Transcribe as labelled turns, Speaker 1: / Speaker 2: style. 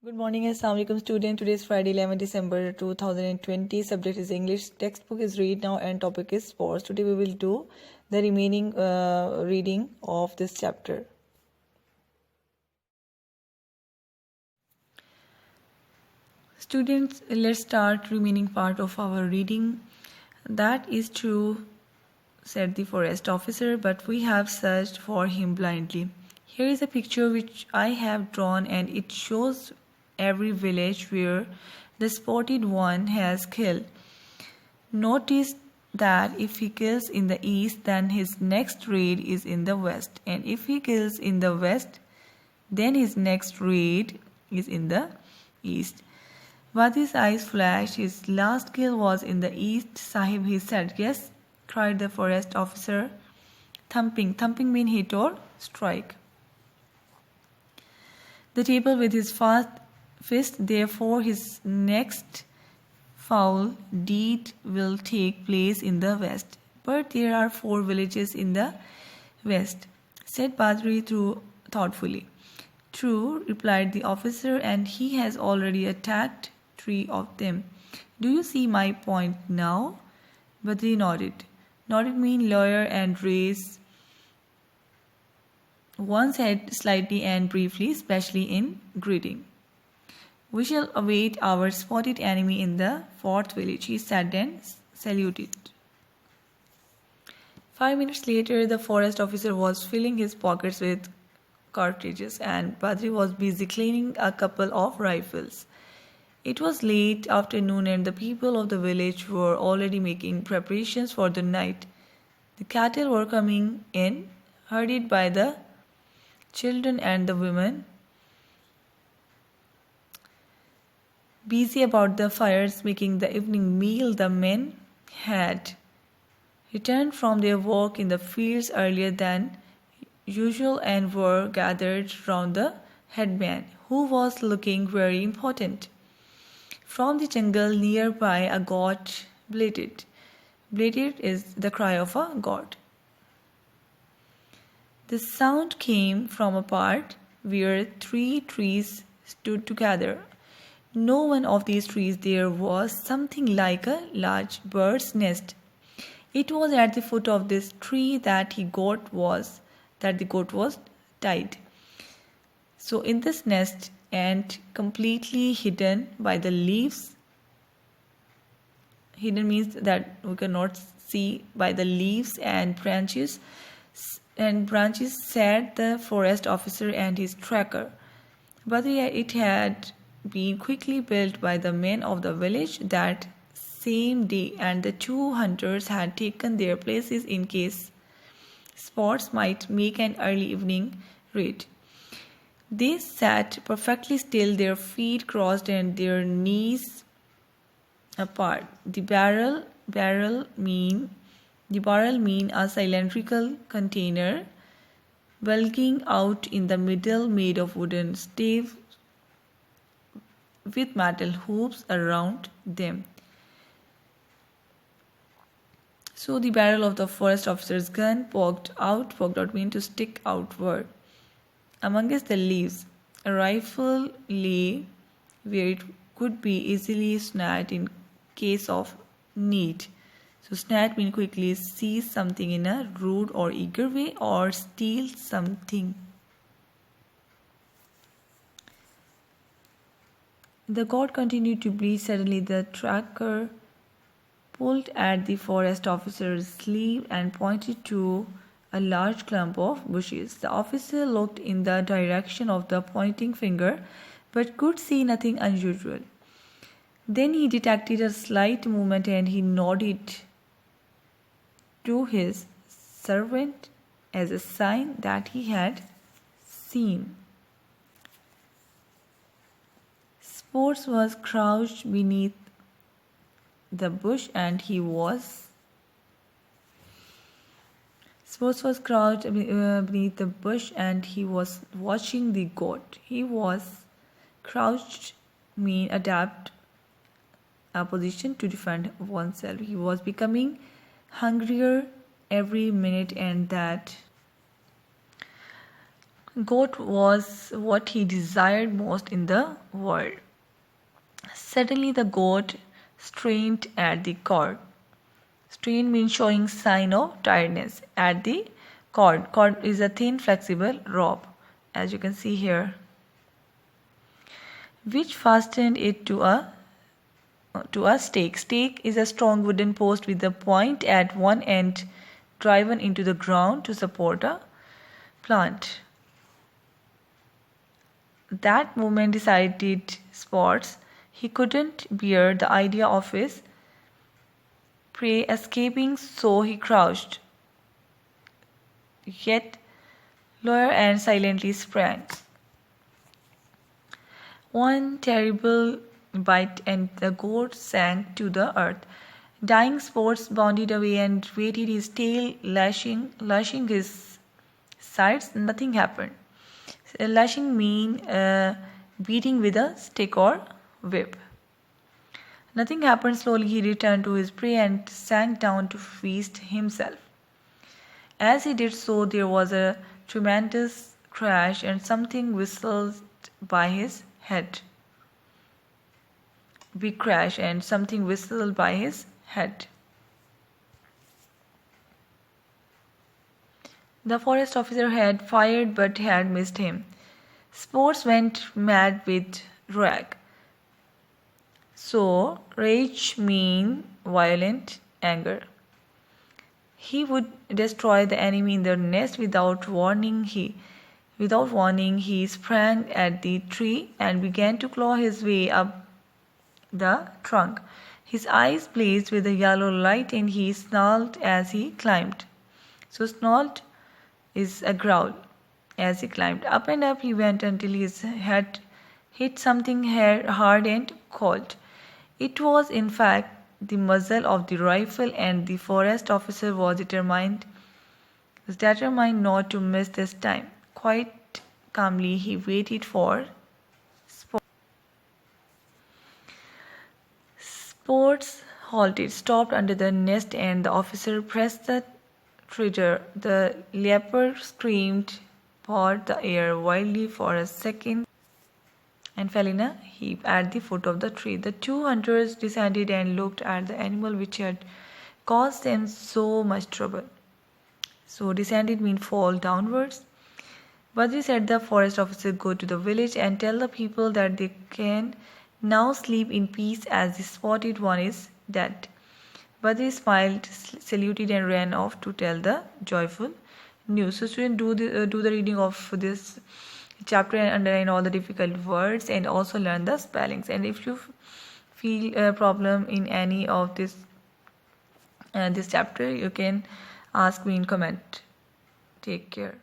Speaker 1: Good morning, Assalamu alaikum student. Today is Friday, 11 December 2020. Subject is English. Textbook is read now and topic is sports. Today we will do the remaining reading of this chapter. Students, let's start remaining part of our reading. That is true, said the forest officer, but we have searched for him blindly. Here is a picture which I have drawn and it shows every village where the spotted one has killed. Notice that if he kills in the east, then his next raid is in the west, and if he kills in the west, then his next raid is in the east. Wadi's eyes flashed. His last kill was in the east, Sahib, he said. Yes, cried the forest officer. Thumping. Thumping means hit or strike the table with his fist. Therefore, his next foul deed will take place in the west. But there are 4 villages in the west, said Badri thoughtfully. True, replied the officer, and he has already attacked 3 of them. Do you see my point now? Badri nodded. Nodded means lawyer and raise one's head slightly and briefly, especially in greeting. We shall await our spotted enemy in the 4th village, he said and saluted. 5 minutes later, the forest officer was filling his pockets with cartridges and Badri was busy cleaning a couple of rifles. It was late afternoon and the people of the village were already making preparations for the night. The cattle were coming in, herded by the children and the women, busy about the fires making the evening meal. The men had returned from their work in the fields earlier than usual and were gathered round the headman, who was looking very important. From the jungle nearby, a goat bleated. Bleated is the cry of a god. The sound came from a part where 3 trees stood together. No one of these trees there was something like a large bird's nest. It was at the foot of this tree that the goat was tied. So in this nest and completely hidden by the leaves, hidden means that we cannot see by the leaves and branches sat the forest officer and his tracker. But it had been quickly built by the men of the village that same day, and the 2 hunters had taken their places in case spots might make an early evening raid. They sat perfectly still, their feet crossed and their knees apart. The barrel mean a cylindrical container bulging out in the middle, made of wooden staves with metal hoops around them. So the barrel of the forest officer's gun poked out means to stick outward. Amongst the leaves, a rifle lay where it could be easily snatched in case of need. So snatch means quickly seize something in a rude or eager way or steal something. The goat continued to bleat. Suddenly the tracker pulled at the forest officer's sleeve and pointed to a large clump of bushes. The officer looked in the direction of the pointing finger but could see nothing unusual. Then he detected a slight movement and he nodded to his servant as a sign that he had seen. Sports was crouched beneath the bush and he was watching the goat. He was crouched mean adapt a position to defend oneself. He was becoming hungrier every minute and that Goat was what he desired most in the world. Suddenly the goat strained at the cord. Strain means showing sign of tiredness. At the cord. Cord is a thin flexible rope, as you can see here, which fastened it to a stake. Stake is a strong wooden post with the point at one end driven into the ground to support a plant. That moment decided Spots. He couldn't bear the idea of his prey escaping, so he crouched, yet lower and silently sprang. One terrible bite and the goat sank to the earth. Dying Spots bounded away and waited, his tail lashing his sides. Nothing happened. Lashing mean beating with a stick or whip. Nothing happened. Slowly he returned to his prey and sank down to feast himself. As he did so, there was a tremendous crash and something whistled by his head. Big crash and something whistled by his head. The forest officer had fired but had missed him. Spots went mad with rage. So, rage means violent anger. He would destroy the enemy in their nest without warning. He sprang at the tree and began to claw his way up the trunk. His eyes blazed with a yellow light and he snarled as he climbed. So snarled is a growl. As he climbed up and up, he went until his head hit something hard and cold. It was, in fact, the muzzle of the rifle, and the forest officer was determined not to miss this time. Quite calmly, he waited for Spots halted, stopped under the nest, and the officer pressed the trigger. The leopard screamed, pawed the air wildly for a second, and fell in a heap at the foot of the tree. The two hunters descended and looked at the animal which had caused them so much trouble. So descended means fall downwards. Badri said the forest officer, go to the village and tell the people that they can now sleep in peace as the spotted one is dead. Badri smiled, saluted and ran off to tell the joyful news. So students, do the reading of this chapter and underline all the difficult words and also learn the spellings. And if you feel a problem in any of this chapter, you can ask me in comment. Take care.